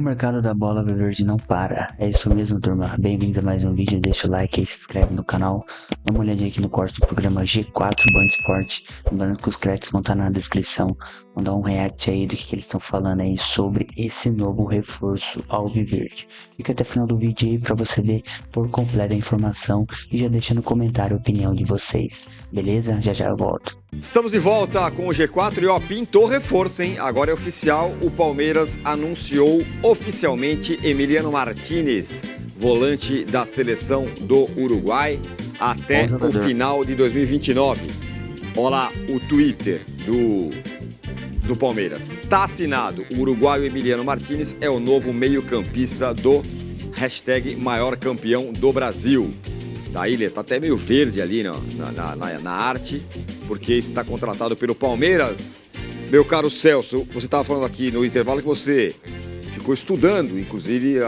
mercado da bola verde não para. É isso mesmo, turma. Bem-vindo a mais um vídeo. Deixa o like e se inscreve no canal. Dá uma olhadinha aqui no corte do programa G4 Band Sport. Lembrando que os créditos vão estar na descrição. Vão dar um react aí do que eles estão falando aí sobre esse novo reforço alviverde. Fica até o final do vídeo aí pra você ver por completo a informação e já deixa no comentário a opinião de vocês. Beleza? Já eu volto. Estamos de volta com o G4 e ó, pintou reforço, hein? Agora é oficial, o Palmeiras anunciou oficialmente Emiliano Martínez, volante da seleção do Uruguai, até o final de 2029. Olha lá o Twitter do Palmeiras. Tá assinado, o uruguaio Emiliano Martínez é o novo meio-campista do #maior campeão do Brasil. Daí ele tá até meio verde ali na arte, porque está contratado pelo Palmeiras. Meu caro Celso, você estava falando aqui no intervalo que você ficou estudando, inclusive,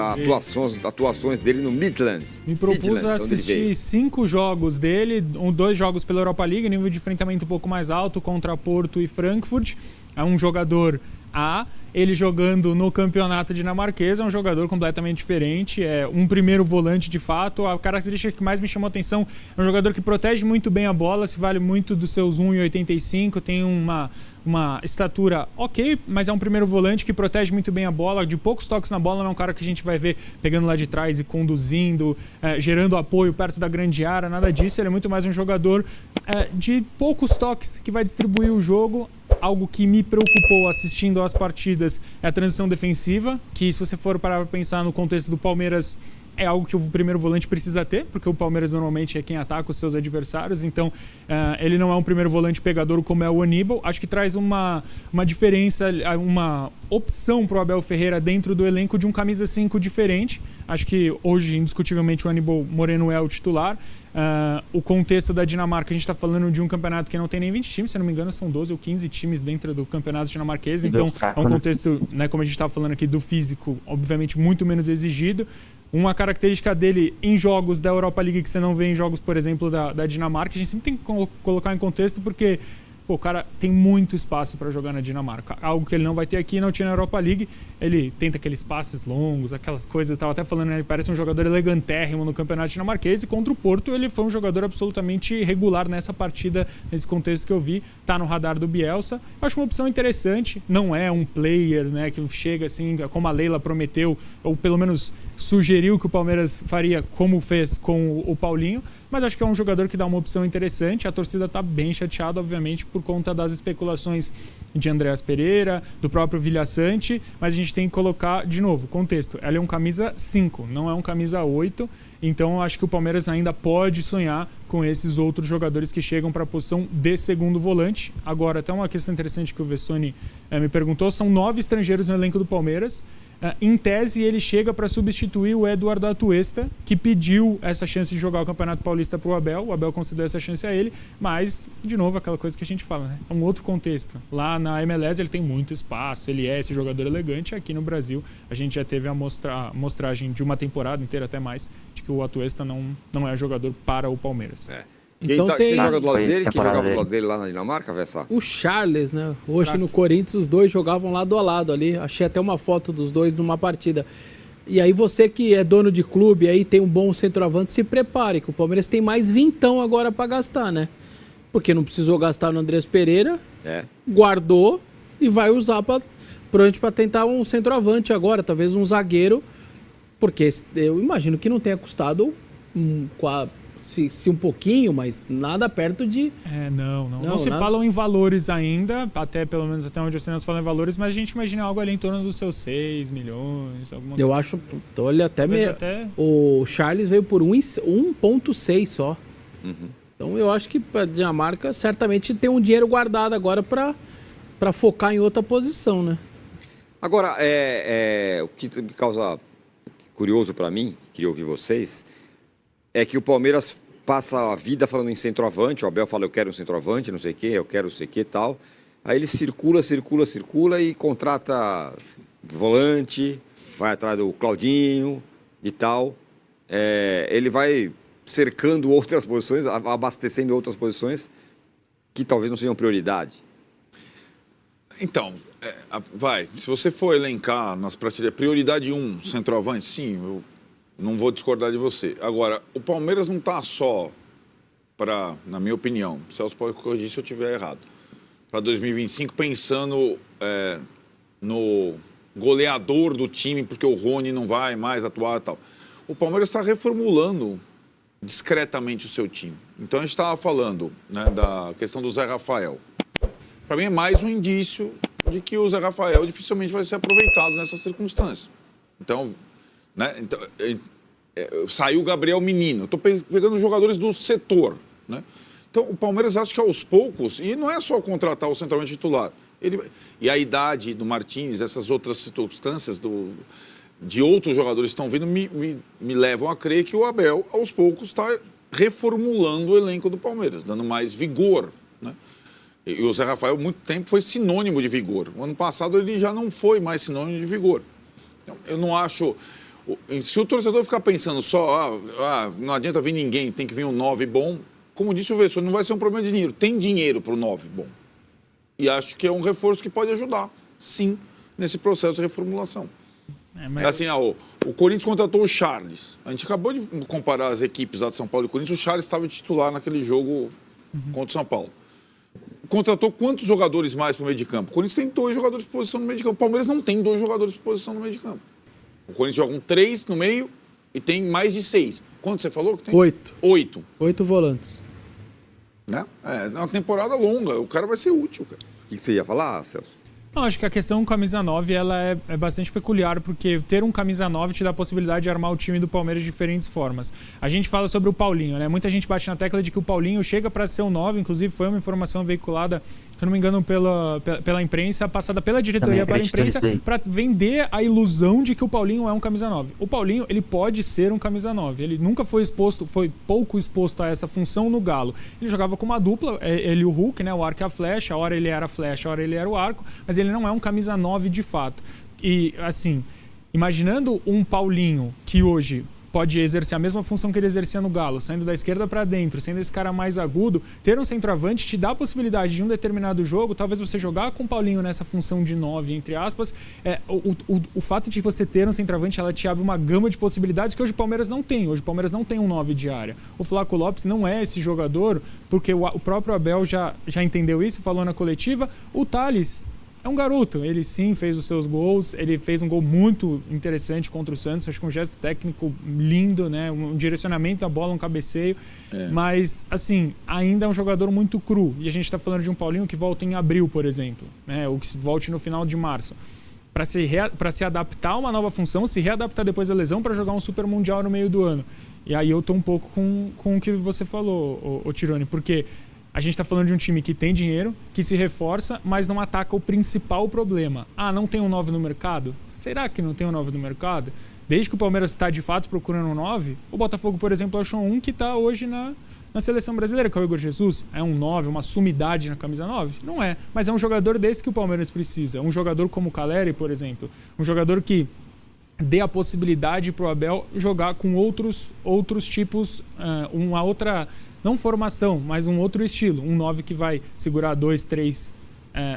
atuações dele no Midland. Me propus a assistir 5 jogos dele, 2 jogos pela Europa League, nível de enfrentamento um pouco mais alto contra Porto e Frankfurt. É um jogador ele jogando no campeonato dinamarquês é um jogador completamente diferente, é um primeiro volante de fato. A característica que mais me chamou a atenção é um jogador que protege muito bem a bola, se vale muito dos seus 1,85, tem uma estatura ok, mas é um primeiro volante que protege muito bem a bola, de poucos toques na bola, não é um cara que a gente vai ver pegando lá de trás e conduzindo, gerando apoio perto da grande área, nada disso. Ele é muito mais um jogador de poucos toques que vai distribuir o jogo. Algo que me preocupou assistindo às partidas é a transição defensiva, que se você for parar para pensar no contexto do Palmeiras, é algo que o primeiro volante precisa ter, porque o Palmeiras normalmente é quem ataca os seus adversários, então ele não é um primeiro volante pegador como é o Aníbal. Acho que traz uma diferença, uma opção para o Abel Ferreira dentro do elenco de um camisa 5 diferente. Acho que hoje, indiscutivelmente, o Aníbal Moreno é o titular. O contexto da Dinamarca, a gente está falando de um campeonato que não tem nem 20 times, se não me engano são 12 ou 15 times dentro do campeonato dinamarquês, então é um contexto, né, como a gente estava falando aqui, do físico, obviamente muito menos exigido. Uma característica dele em jogos da Europa League que você não vê em jogos, por exemplo, da Dinamarca, a gente sempre tem que colocar em contexto porque o cara tem muito espaço para jogar na Dinamarca. Algo que ele não vai ter aqui e não tinha na Europa League. Ele tenta aqueles passes longos, aquelas coisas. Estava até falando, né, ele parece um jogador elegantérrimo no campeonato dinamarquês. E contra o Porto, ele foi um jogador absolutamente regular nessa partida, nesse contexto que eu vi. Tá no radar do Bielsa. Eu acho uma opção interessante. Não é um player, né, que chega assim, como a Leila prometeu, ou pelo menos sugeriu que o Palmeiras faria, como fez com o Paulinho. Mas acho que é um jogador que dá uma opção interessante. A torcida está bem chateada, obviamente, por conta das especulações de Andreas Pereira, do próprio Vilhaçante, mas a gente tem que colocar, de novo, contexto. Ela é um camisa 5, não é um camisa 8, então acho que o Palmeiras ainda pode sonhar com esses outros jogadores que chegam para a posição de segundo volante. Agora, até uma questão interessante que o Vessone me perguntou, são 9 estrangeiros no elenco do Palmeiras. Em tese, ele chega para substituir o Eduardo Atuesta, que pediu essa chance de jogar o Campeonato Paulista para o Abel. O Abel concedeu essa chance a ele, mas, de novo, aquela coisa que a gente fala, né? É um outro contexto. Lá na MLS ele tem muito espaço, ele é esse jogador elegante. Aqui no Brasil, a gente já teve a mostragem de uma temporada inteira, até mais, de que o Atuesta não é jogador para o Palmeiras. Então quem joga do lado dele? Quem jogava do lado dele lá na Dinamarca, Vessa? O Charles, né? Hoje no Corinthians os dois jogavam lado a lado ali. Achei até uma foto dos dois numa partida. E aí você que é dono de clube aí tem um bom centroavante, se prepare, que o Palmeiras tem mais vintão agora para gastar, né? Porque não precisou gastar no Andrés Pereira, guardou e vai usar para tentar um centroavante agora, talvez um zagueiro, porque eu imagino que não tenha custado se um pouquinho, mas nada perto de... Não se falam em valores ainda, pelo menos até onde eu sei não se falam em valores, mas a gente imagina algo ali em torno dos seus 6 milhões, alguma coisa. Eu acho, olha, o Charles veio por 1,6 só. Então eu acho que a Dinamarca certamente tem um dinheiro guardado agora para focar em outra posição, né? Agora, o que me causa curioso para mim, queria ouvir vocês, é que o Palmeiras passa a vida falando em centroavante. O Abel fala, eu quero um centroavante, não sei o quê, eu quero não sei o quê e tal. Aí ele circula e contrata volante, vai atrás do Claudinho e tal. Ele vai cercando outras posições, abastecendo outras posições que talvez não sejam prioridade. Então, Se você for elencar nas prateleiras, prioridade 1, centroavante, sim, eu não vou discordar de você. Agora, o Palmeiras não está só para, na minha opinião, o Celso pode corrigir se eu estiver errado, para 2025 pensando no goleador do time, porque o Rony não vai mais atuar e tal. O Palmeiras está reformulando discretamente o seu time. Então a gente estava falando, né, da questão do Zé Rafael. Para mim é mais um indício de que o Zé Rafael dificilmente vai ser aproveitado nessas circunstâncias. Então, né, saiu o Gabriel Menino. Estou pegando jogadores do setor, né? Então o Palmeiras acha que aos poucos, e não é só contratar o centroavante titular, e a idade do Martins, essas outras circunstâncias de outros jogadores que estão vindo me levam a crer que o Abel, aos poucos, está reformulando o elenco do Palmeiras, dando mais vigor, né? E o Zé Rafael, muito tempo, foi sinônimo de vigor. O ano passado ele já não foi mais sinônimo de vigor. Então, eu não acho... Se o torcedor ficar pensando só, não adianta vir ninguém, tem que vir um 9 bom, como disse o Vessone, não vai ser um problema de dinheiro. Tem dinheiro para o 9 bom. E acho que é um reforço que pode ajudar, sim, nesse processo de reformulação. Assim, o Corinthians contratou o Charles. A gente acabou de comparar as equipes lá de São Paulo e Corinthians. O Charles estava titular naquele jogo contra o São Paulo. Contratou quantos jogadores mais para o meio de campo? O Corinthians tem 2 jogadores de posição no meio de campo. O Palmeiras não tem 2 jogadores de posição no meio de campo. O Corinthians joga 3 no meio e tem mais de 6. Quanto você falou que tem? 8. 8 volantes. Né? É uma temporada longa. O cara vai ser útil, cara. O que você ia falar, Celso? Não, acho que a questão camisa 9 ela é bastante peculiar, porque ter um camisa 9 te dá a possibilidade de armar o time do Palmeiras de diferentes formas. A gente fala sobre o Paulinho, né? Muita gente bate na tecla de que o Paulinho chega para ser um 9, inclusive foi uma informação veiculada, se não me engano, pela imprensa, passada pela diretoria para a imprensa, para vender a ilusão de que o Paulinho é um camisa 9. O Paulinho, ele pode ser um camisa 9. Ele nunca foi pouco exposto a essa função no Galo. Ele jogava com uma dupla, ele e o Hulk, né? O arco e a flecha, a hora ele era a flecha, a hora ele era o arco, mas ele não é um camisa 9 de fato. E, assim, imaginando um Paulinho que hoje pode exercer a mesma função que ele exercia no Galo, saindo da esquerda para dentro, sendo esse cara mais agudo, ter um centroavante te dá a possibilidade de um determinado jogo, talvez você jogar com o Paulinho nessa função de 9, entre aspas, o fato de você ter um centroavante, ela te abre uma gama de possibilidades que hoje o Palmeiras não tem. Hoje o Palmeiras não tem um 9 de área. O Flaco Lopes não é esse jogador, porque o próprio Abel já entendeu isso, falou na coletiva. O Thales é um garoto, ele sim fez os seus gols, ele fez um gol muito interessante contra o Santos, acho que um gesto técnico lindo, né? Um direcionamento da bola, um cabeceio, mas assim, ainda é um jogador muito cru, e a gente está falando de um Paulinho que volta em abril, por exemplo, né? Ou que volte no final de março, para se adaptar a uma nova função, se readaptar depois da lesão para jogar um Super Mundial no meio do ano. E aí eu tô um pouco com o que você falou, o Tironi, porque a gente está falando de um time que tem dinheiro, que se reforça, mas não ataca o principal problema. Não tem um 9 no mercado? Será que não tem um 9 no mercado? Desde que o Palmeiras está de fato procurando um 9, o Botafogo, por exemplo, achou um que está hoje na seleção brasileira, que é o Igor Jesus. É um 9, uma sumidade na camisa 9? Não é, mas é um jogador desse que o Palmeiras precisa. Um jogador como o Caleri, por exemplo. Um jogador que dê a possibilidade para o Abel jogar com outros tipos, uma outra... Não formação, mas um outro estilo. Um 9 que vai segurar 2, 3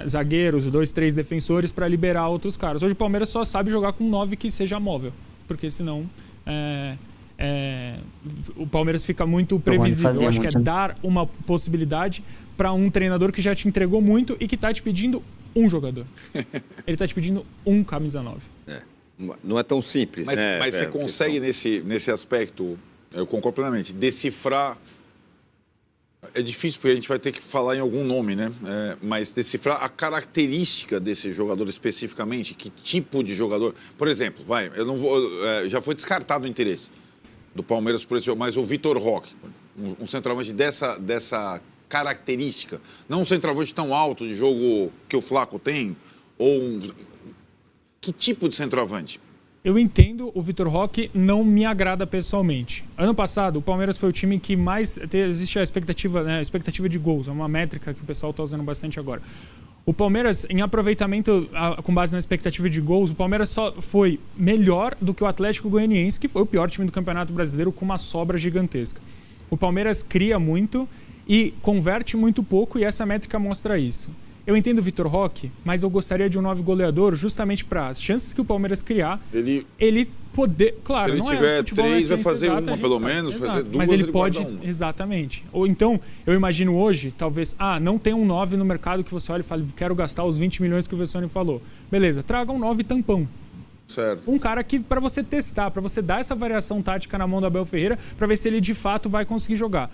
zagueiros, 2, 3 defensores para liberar outros caras. Hoje o Palmeiras só sabe jogar com um 9 que seja móvel, porque senão o Palmeiras fica muito previsível. Eu acho que é dar uma possibilidade para um treinador que já te entregou muito e que está te pedindo um jogador. Ele está te pedindo um camisa 9. Não é tão simples, né? Mas você consegue, nesse aspecto, eu concordo plenamente, decifrar... É difícil porque a gente vai ter que falar em algum nome, né? Mas decifrar a característica desse jogador especificamente, que tipo de jogador. Por exemplo, eu não vou. Já foi descartado o interesse do Palmeiras por esse jogo, mas o Vitor Roque, um centroavante dessa característica, não um centroavante tão alto de jogo que o Flaco tem, que tipo de centroavante? Eu entendo, o Vitor Roque não me agrada pessoalmente. Ano passado, o Palmeiras foi o time que mais... Existe a expectativa, né? A expectativa de gols, é uma métrica que o pessoal está usando bastante agora. O Palmeiras, em aproveitamento com base na expectativa de gols, o Palmeiras só foi melhor do que o Atlético Goianiense, que foi o pior time do Campeonato Brasileiro, com uma sobra gigantesca. O Palmeiras cria muito e converte muito pouco, e essa métrica mostra isso. Eu entendo o Vitor Roque, mas eu gostaria de um 9 goleador justamente para as chances que o Palmeiras criar, ele poder... Claro, se ele não tiver é futebol, 3, vai fazer exata, uma pelo menos, fazer 2, mas ele pode... uma. Exatamente. Ou então, eu imagino hoje, talvez, não tem um 9 no mercado que você olha e fala, quero gastar os 20 milhões que o Vessone falou. Beleza, traga um 9 tampão. Certo. Um cara que, para você testar, para você dar essa variação tática na mão do Abel Ferreira, para ver se ele de fato vai conseguir jogar.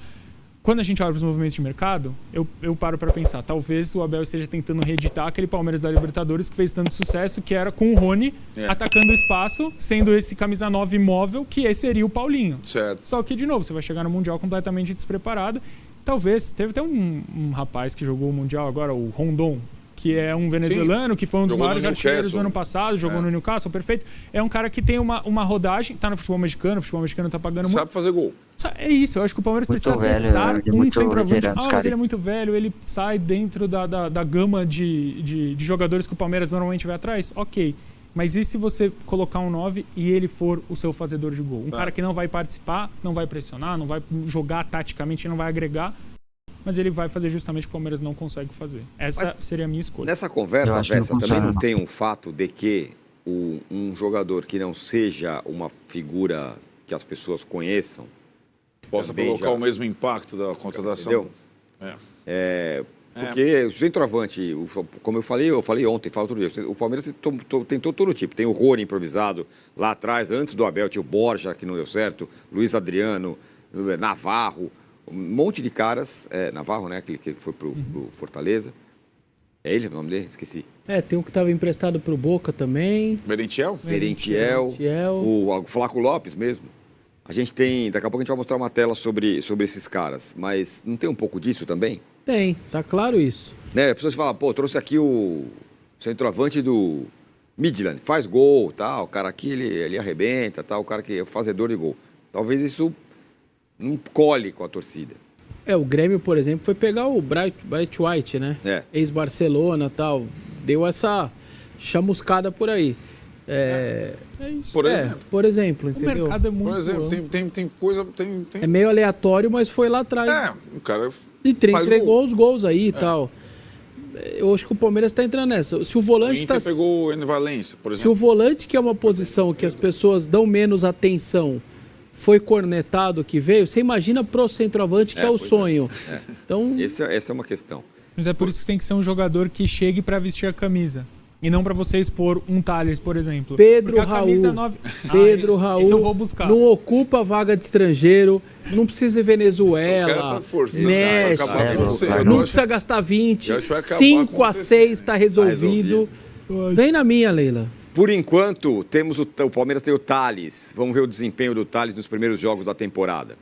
Quando a gente olha para os movimentos de mercado, eu paro para pensar, talvez o Abel esteja tentando reeditar aquele Palmeiras da Libertadores que fez tanto sucesso, que era com o Rony atacando o espaço, sendo esse camisa 9 móvel, que esse seria o Paulinho. Certo. Só que, de novo, você vai chegar no Mundial completamente despreparado. Talvez, teve até um rapaz que jogou o Mundial agora, o Rondon, que é um venezuelano, que foi um dos maiores artilheiros do ano passado, jogou no Newcastle, perfeito. É um cara que tem uma rodagem, tá no futebol mexicano tá pagando muito. Sabe fazer gol. É isso, eu acho que o Palmeiras muito precisa velho, testar um centroavante. Mas ele é cara. muito velho, ele sai dentro da gama de jogadores que o Palmeiras normalmente vai atrás? Ok. Mas e se você colocar um 9 e ele for o seu fazedor de gol? Um cara que não vai participar, não vai pressionar, não vai jogar taticamente, não vai agregar, mas ele vai fazer justamente o que o Palmeiras não consegue fazer. Essa seria a minha escolha. Nessa conversa, Vessa, também não tem um fato de que um jogador que não seja uma figura que as pessoas conheçam possa provocar o mesmo impacto da contratação. Entendeu? Porque o centroavante, como eu falei ontem, falo todo dia, o Palmeiras tentou todo tipo. Tem o Rony improvisado lá atrás, antes do Abel, tinha o Borja, que não deu certo, Luiz Adriano, Navarro, um monte de caras. Navarro, né? Aquele que foi pro Fortaleza. É ele o nome dele? Esqueci. Tem um que estava emprestado pro Boca também. Merentiel, o Flaco Lopes mesmo. A gente tem, daqui a pouco a gente vai mostrar uma tela sobre esses caras, mas não tem um pouco disso também? Tem, tá claro isso. Né? As pessoas falam, trouxe aqui o centroavante do Midland, faz gol, tal, o cara aqui ele arrebenta, tal, o cara que é fazedor de gol. Talvez isso não cole com a torcida. O Grêmio, por exemplo, foi pegar o Bright White, né? Ex-Barcelona, tal, deu essa chamuscada por aí. Isso. Por exemplo, entendeu? O mercado é muito... Por exemplo, tem coisa... É meio aleatório, mas foi lá atrás. O cara... E entregou os gols aí e tal. Eu acho que o Palmeiras está entrando nessa. Se o volante Inter pegou o Ené Valencia, por exemplo. Se o volante, que é uma posição que as pessoas dão menos atenção, foi cornetado que veio, você imagina pro centroavante, que é o sonho. Então... Essa é uma questão. Mas é por isso que tem que ser um jogador que chegue para vestir a camisa. E não para você expor um Thales, por exemplo. Pedro Raul. Pedro Raul. Isso eu vou buscar. Não ocupa vaga de estrangeiro. Não precisa ir Venezuela. México. Não precisa gastar 20. 5 a 6 está resolvido. Vem na minha, Leila. Por enquanto, temos o Palmeiras tem o Thales. Vamos ver o desempenho do Thales nos primeiros jogos da temporada.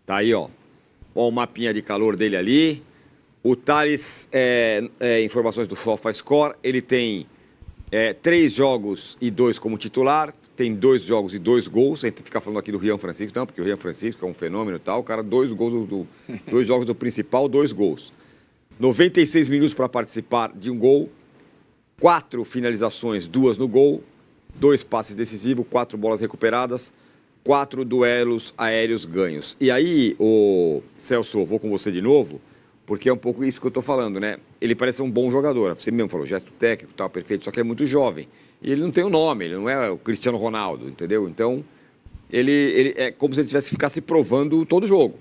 Tá aí, ó. Ó o mapinha de calor dele ali. O Thales, informações do SofaScore, ele tem 3 jogos e 2 como titular, tem 2 jogos e 2 gols. A gente fica falando aqui do Rian Francisco, não, porque o Rian Francisco é um fenômeno e tal. O cara, 2 gols, 2 jogos do principal, 2 gols. 96 minutos para participar de um gol, 4 finalizações, 2 no gol, 2 passes decisivos, 4 bolas recuperadas, 4 duelos aéreos ganhos. E aí, Celso, vou com você de novo. Porque é um pouco isso que eu estou falando, né? Ele parece um bom jogador. Você mesmo falou, gesto técnico, tal, perfeito. Só que ele é muito jovem. E ele não tem o nome, ele não é o Cristiano Ronaldo, entendeu? Então, ele é como se ele tivesse que ficar se provando todo jogo.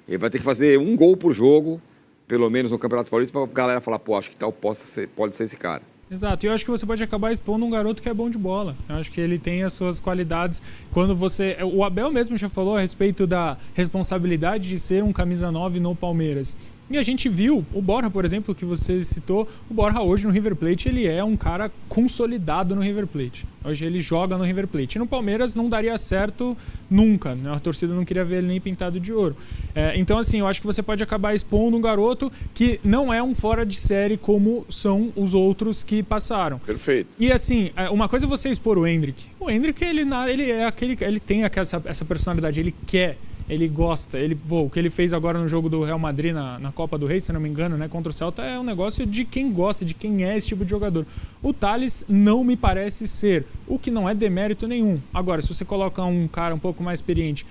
Ele vai ter que fazer um gol por jogo, pelo menos no Campeonato Paulista, para a galera falar, acho que tal pode ser esse cara. Exato, e eu acho que você pode acabar expondo um garoto que é bom de bola. Eu acho que ele tem as suas qualidades. Quando você... O Abel mesmo já falou a respeito da responsabilidade de ser um camisa 9 no Palmeiras. E a gente viu, o Borja, por exemplo, que você citou, o Borja hoje no River Plate, ele é um cara consolidado no River Plate. Hoje ele joga no River Plate. E no Palmeiras não daria certo nunca, né? A torcida não queria ver ele nem pintado de ouro. Então, assim, eu acho que você pode acabar expondo um garoto que não é um fora de série como são os outros que passaram. Perfeito. E, assim, uma coisa é você expor o Endrick. O Endrick, ele tem essa personalidade, ele quer... Ele gosta, o que ele fez agora no jogo do Real Madrid na Copa do Rei, se não me engano, né, contra o Celta, é um negócio de quem gosta, de quem é esse tipo de jogador. O Thales não me parece ser, o que não é demérito nenhum. Agora, se você coloca um cara um pouco mais experiente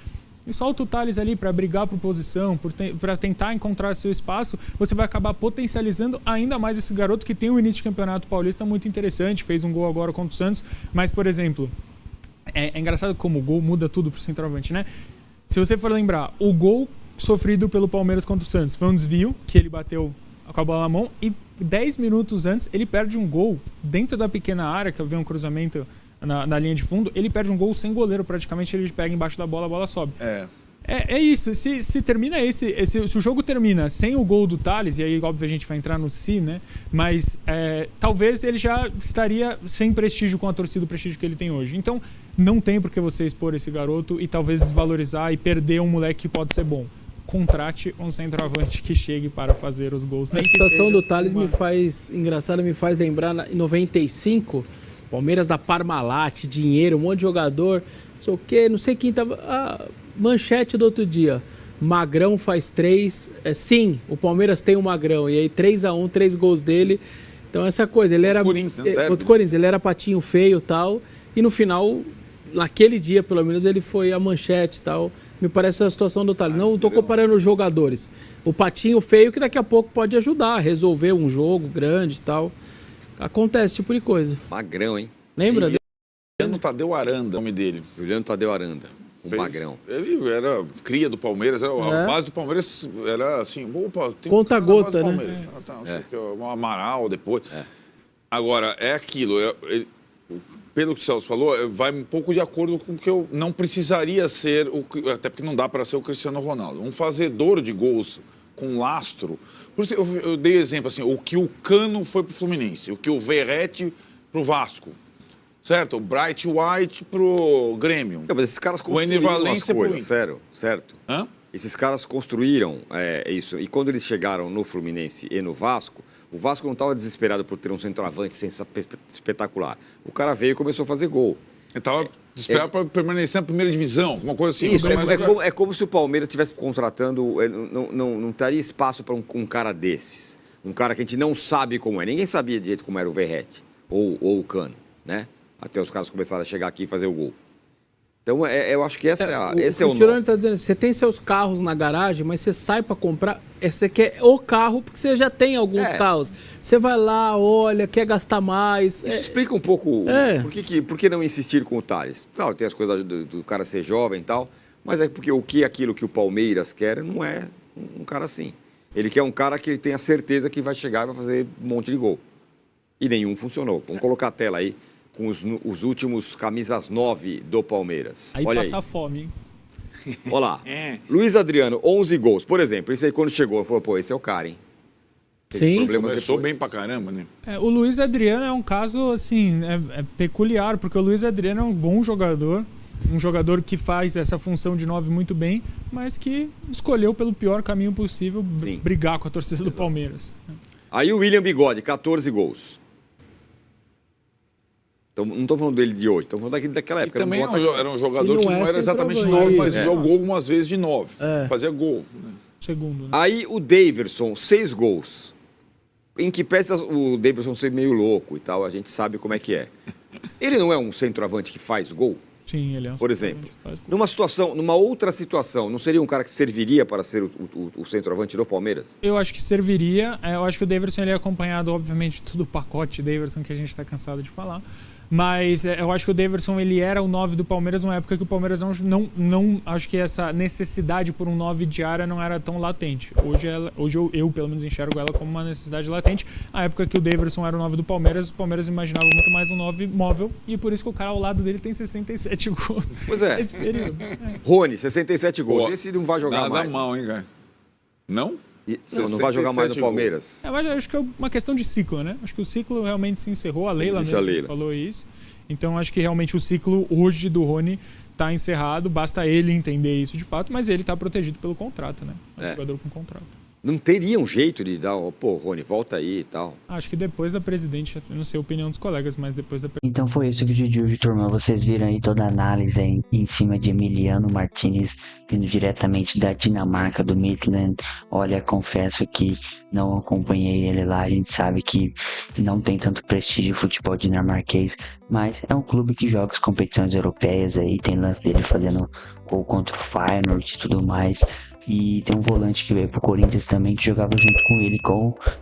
e solta o Tales ali para brigar por posição, para tentar encontrar seu espaço, você vai acabar potencializando ainda mais esse garoto que tem um início de campeonato paulista muito interessante, fez um gol agora contra o Santos, mas, por exemplo, é engraçado como o gol muda tudo pro centroavante, né? Se você for lembrar, o gol sofrido pelo Palmeiras contra o Santos foi um desvio, que ele bateu com a bola na mão, e 10 minutos antes ele perde um gol dentro da pequena área, que havia um cruzamento na linha de fundo, ele perde um gol sem goleiro, praticamente ele pega embaixo da bola, a bola sobe. É isso, se termina se o jogo termina sem o gol do Tales, e aí óbvio a gente vai entrar no né? Mas talvez ele já estaria sem prestígio com a torcida, o prestígio que ele tem hoje. Então não tem por que você expor esse garoto e talvez desvalorizar e perder um moleque que pode ser bom. Contrate um centroavante que chegue para fazer os gols. A situação do Tales me faz lembrar em 95, Palmeiras da Parmalat, dinheiro, um monte de jogador, não sei quem tava... manchete do outro dia, Magrão faz 3, sim, o Palmeiras tem um Magrão, e aí 3-1, 3 gols dele, então essa coisa, ele era... Contra o Corinthians, ele era patinho feio e tal, e no final, naquele dia pelo menos, ele foi a manchete e tal. Me parece a situação do Tales. Não estou comparando os jogadores. O patinho feio que daqui a pouco pode ajudar a resolver um jogo grande e tal. Acontece esse tipo de coisa. Magrão, hein? Lembra? Juliano Tadeu Aranda, o nome dele. Juliano Tadeu Aranda, o Magrão. Ele era cria do Palmeiras, a base do Palmeiras era assim... Opa, tem conta-gota, né? O Amaral depois. Agora, é aquilo... Pelo que o Celso falou, vai um pouco de acordo com o que eu não precisaria ser, até porque não dá para ser o Cristiano Ronaldo. Um fazedor de gols com lastro. Por isso eu dei exemplo assim, o que o Cano foi para o Fluminense, o que o Verratti para o Vasco, certo? O Bright White para o Grêmio. Não, mas esses caras construíram as coisas, certo? Hã? Esses caras construíram isso. E quando eles chegaram no Fluminense e no Vasco, o Vasco não estava desesperado por ter um centroavante espetacular. O cara veio e começou a fazer gol. Ele estava desesperado para permanecer na primeira divisão, uma coisa assim. Isso, é como se o Palmeiras estivesse contratando... Não teria espaço para um cara desses. Um cara que a gente não sabe como é. Ninguém sabia de jeito como era o Verratti ou o Cano, né? Até os caras começaram a chegar aqui e fazer o gol. Então, eu acho que esse é o O Tirone está dizendo, você tem seus carros na garagem, mas você sai para comprar, você quer o carro porque você já tem alguns carros. Você vai lá, olha, quer gastar mais. Isso explica um pouco por que não insistir com o Tales. Claro, tem as coisas do cara ser jovem e tal, mas é porque aquilo que o Palmeiras quer não é um cara assim. Ele quer um cara que ele tenha certeza que vai chegar e vai fazer um monte de gol. E nenhum funcionou. Vamos colocar a tela aí. Com os últimos camisas 9 do Palmeiras. Aí olha passa aí. fome, hein? Olha lá. Luiz Adriano, 11 gols. Por exemplo, esse aí quando chegou, falou, pô, esse é o cara, hein? Sim. Começou bem pra caramba, né? O Luiz Adriano é um caso, assim, peculiar, porque o Luiz Adriano é um bom jogador, um jogador que faz essa função de 9 muito bem, mas que escolheu pelo pior caminho possível brigar com a torcida do Palmeiras. Aí o William Bigode, 14 gols. Então, não estou falando dele de hoje, estou falando daquela época. E também era um jogador que não era exatamente 9, mas jogou algumas vezes de 9. Fazia gol. Né? Segundo, né? Aí o Daverson, 6 gols. Em que peça o Daverson ser meio louco e tal, a gente sabe como é que é. Ele não é um centroavante que faz gol? Sim, ele é um por exemplo. Numa outra situação, não seria um cara que serviria para ser o centroavante do Palmeiras? Eu acho que serviria. Eu acho que o Daverson ele é acompanhado, obviamente, todo o pacote Daverson que a gente está cansado de falar. Mas eu acho que o Daverson ele era o 9 do Palmeiras numa época que o Palmeiras não acho que essa necessidade por um 9 de área não era tão latente. Hoje eu pelo menos enxergo ela como uma necessidade latente. A época que o Daverson era o 9 do Palmeiras, o Palmeiras imaginava muito mais um 9 móvel e por isso que o cara ao lado dele tem 67 gols. Pois é. Nesse período. Rony, 67 gols. Esse não vai jogar mais. Nada mal, hein, cara? Não? Não vai jogar mais no Palmeiras. Eu acho que é uma questão de ciclo, né? Acho que o ciclo realmente se encerrou. A Leila mesmo falou isso. Então acho que realmente o ciclo hoje do Rony está encerrado. Basta ele entender isso de fato, mas ele está protegido pelo contrato, né? É um jogador com contrato. não teria um jeito de dar, pô, Rony, volta aí e tal. Acho que depois da presidente, não sei a opinião dos colegas, mas depois da Então foi esse o vídeo de hoje, turma. Vocês viram aí toda a análise aí em cima de Emiliano Martinez, vindo diretamente da Dinamarca, do Midland. Olha, confesso que não acompanhei ele lá. A gente sabe que não tem tanto prestígio o futebol dinamarquês, mas é um clube que joga as competições europeias aí. Tem lance dele fazendo gol contra o Feyenoord e tudo mais. E tem um volante que veio pro Corinthians também, que jogava junto com ele,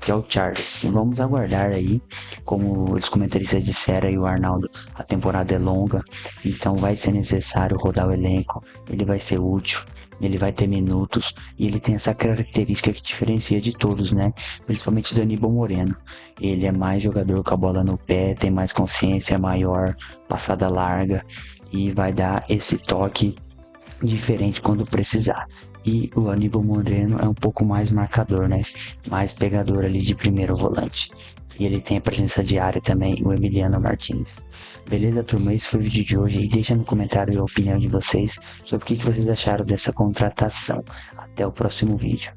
que é o Charles. Vamos aguardar aí, como os comentaristas disseram aí, o Arnaldo, a temporada é longa, então vai ser necessário rodar o elenco, ele vai ser útil, ele vai ter minutos, e ele tem essa característica que diferencia de todos, né? Principalmente do Aníbal Moreno. Ele é mais jogador com a bola no pé, tem mais consciência maior, passada larga, e vai dar esse toque diferente quando precisar. E o Aníbal Moreno é um pouco mais marcador, né? Mais pegador ali de primeiro volante. E ele tem a presença de área também, o Emiliano Martinez. Beleza, turma? Esse foi o vídeo de hoje. E deixa no comentário a opinião de vocês sobre o que vocês acharam dessa contratação. Até o próximo vídeo.